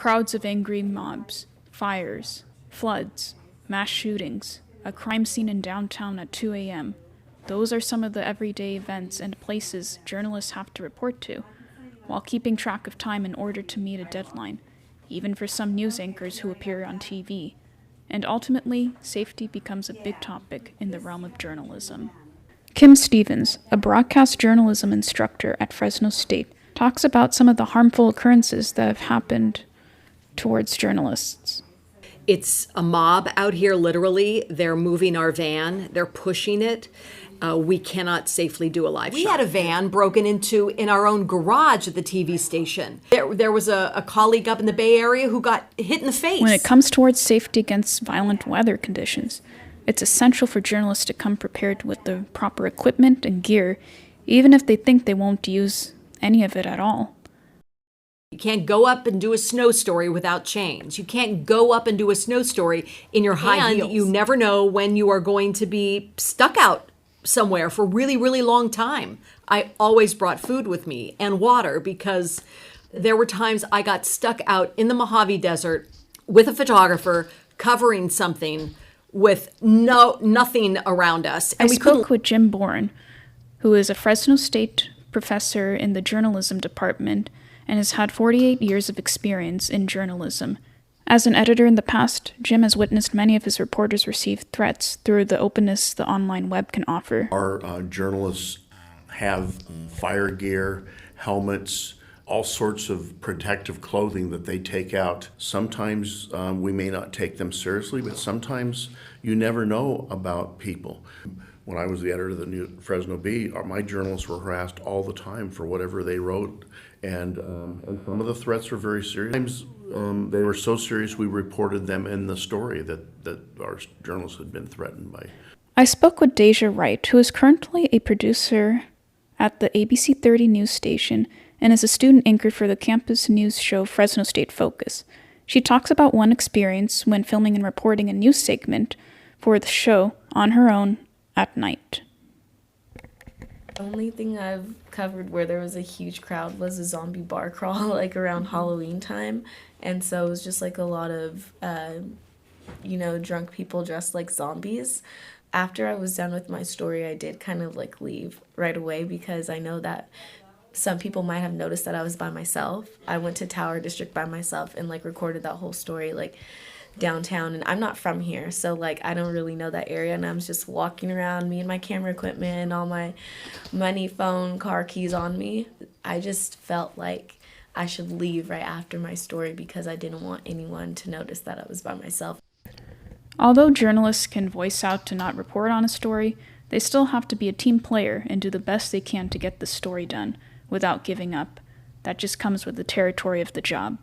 Crowds of angry mobs, fires, floods, mass shootings, a crime scene in downtown at 2 a.m. Those are some of the everyday events and places journalists have to report to, while keeping track of time in order to meet a deadline, even for some news anchors who appear on TV. And ultimately, safety becomes a big topic in the realm of journalism. Kim Stevens, a broadcast journalism instructor at Fresno State, talks about some of the harmful occurrences that have happened towards journalists. It's a mob out here, literally. They're moving our van. They're pushing it. We cannot safely do a live show. We had a van broken into in our own garage at the TV station. There was a colleague up in the Bay Area who got hit in the face. When it comes towards safety against violent weather conditions, it's essential for journalists to come prepared with the proper equipment and gear, even if they think they won't use any of it at all. You can't go up and do a snow story without chains. You can't go up and do a snow story in your high heels. You never know when you are going to be stuck out somewhere for a really, really long time. I always brought food with me and water because there were times I got stuck out in the Mojave Desert with a photographer covering something with nothing around us. And I spoke with Jim Bourne, who is a Fresno State professor in the journalism department and has had 48 years of experience in journalism. As an editor in the past, Jim has witnessed many of his reporters receive threats through the openness the online web can offer. Our journalists have fire gear, helmets, all sorts of protective clothing that they take out. Sometimes we may not take them seriously, but sometimes you never know about people. When I was the editor of the New Fresno Bee, my journalists were harassed all the time for whatever they wrote, and some of the threats were very serious. Sometimes they were so serious we reported them in the story that our journalists had been threatened by. I spoke with Deja Wright, who is currently a producer at the ABC 30 news station and is a student anchor for the campus news show Fresno State Focus. She talks about one experience when filming and reporting a news segment for the show on her own at night. The only thing I've covered where there was a huge crowd was a zombie bar crawl, like around Halloween time. And so it was just like a lot of, drunk people dressed like zombies. After I was done with my story, I did kind of like leave right away because I know that some people might have noticed that I was by myself. I went to Tower District by myself and like recorded that whole story like downtown, and I'm not from here, so like I don't really know that area, and I was just walking around, me and my camera equipment and all my money, phone, car keys on me. I just felt like I should leave right after my story because I didn't want anyone to notice that I was by myself. Although journalists can voice out to not report on a story, they still have to be a team player and do the best they can to get the story done without giving up. That just comes with the territory of the job.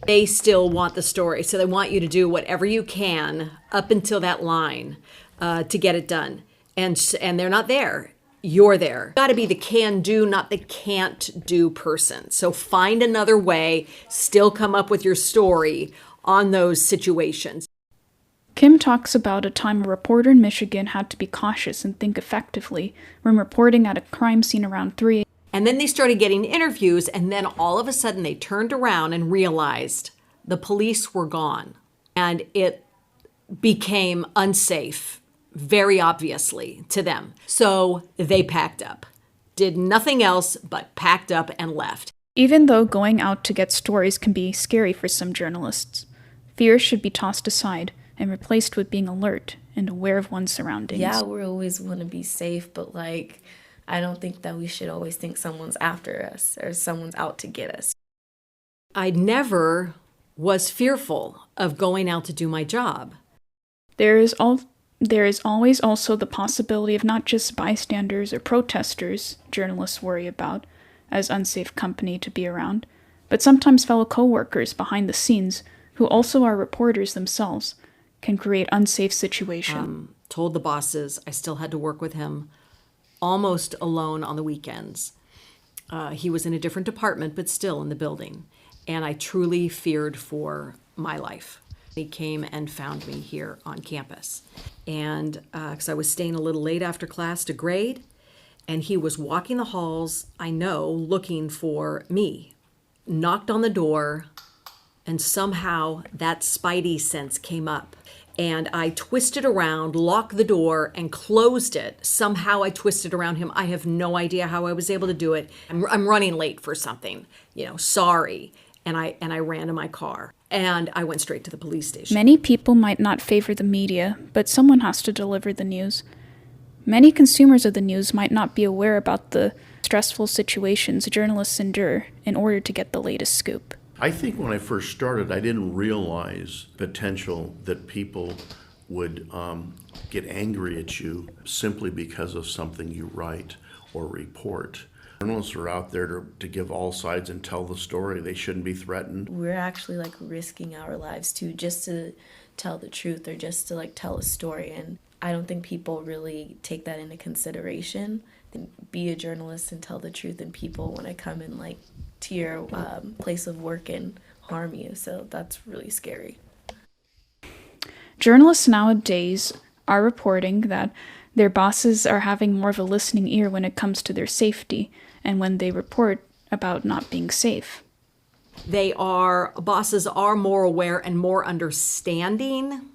They still want the story, so they want you to do whatever you can up until that line to get it done. And they're not there. You're there. You got to be the can-do, not the can't-do person. So find another way, still come up with your story on those situations. Kim talks about a time a reporter in Michigan had to be cautious and think effectively when reporting at a crime scene around 3 a.m. And then they started getting interviews, and then all of a sudden they turned around and realized the police were gone. And it became unsafe, very obviously, to them. So they packed up, did nothing else but packed up and left. Even though going out to get stories can be scary for some journalists, fear should be tossed aside and replaced with being alert and aware of one's surroundings. Yeah, we always want to be safe, but like, I don't think that we should always think someone's after us or someone's out to get us. I never was fearful of going out to do my job. There is always also the possibility of not just bystanders or protesters journalists worry about as unsafe company to be around, but sometimes fellow co-workers behind the scenes who also are reporters themselves can create unsafe situations. Told the bosses I still had to work with him almost alone on the weekends. He was in a different department, but still in the building. And I truly feared for my life. He came and found me here on campus. And because I was staying a little late after class to grade, and he was walking the halls, I know, looking for me. Knocked on the door, And somehow that spidey sense came up. And I twisted around, locked the door, and closed it. Somehow I twisted around him. I have no idea how I was able to do it. I'm running late for something, sorry. And I ran to my car. And I went straight to the police station. Many people might not favor the media, but someone has to deliver the news. Many consumers of the news might not be aware about the stressful situations journalists endure in order to get the latest scoop. I think when I first started, I didn't realize potential that people would get angry at you simply because of something you write or report. Journalists are out there to give all sides and tell the story. They shouldn't be threatened. We're actually risking our lives too, just to tell the truth or just to tell a story. And I don't think people really take that into consideration. Be a journalist and tell the truth, and people want to come in to your place of work and harm you. So that's really scary. Journalists nowadays are reporting that their bosses are having more of a listening ear when it comes to their safety and when they report about not being safe. Bosses are more aware and more understanding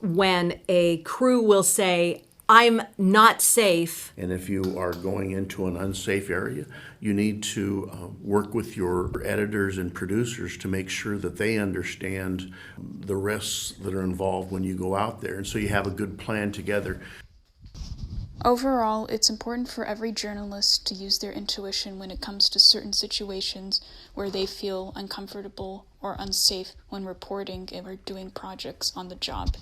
when a crew will say, I'm not safe. And if you are going into an unsafe area, you need to work with your editors and producers to make sure that they understand the risks that are involved when you go out there. And so you have a good plan together. Overall, it's important for every journalist to use their intuition when it comes to certain situations where they feel uncomfortable or unsafe when reporting or doing projects on the job.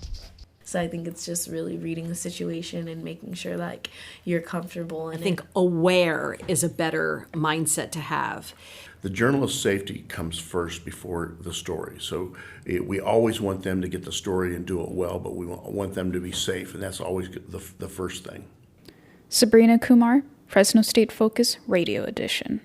So I think it's just really reading the situation and making sure you're comfortable in it. I think aware is a better mindset to have. The journalist's safety comes first before the story. So we always want them to get the story and do it well, but we want them to be safe, and that's always the first thing. Sabrina Kumar, Fresno State Focus, Radio Edition.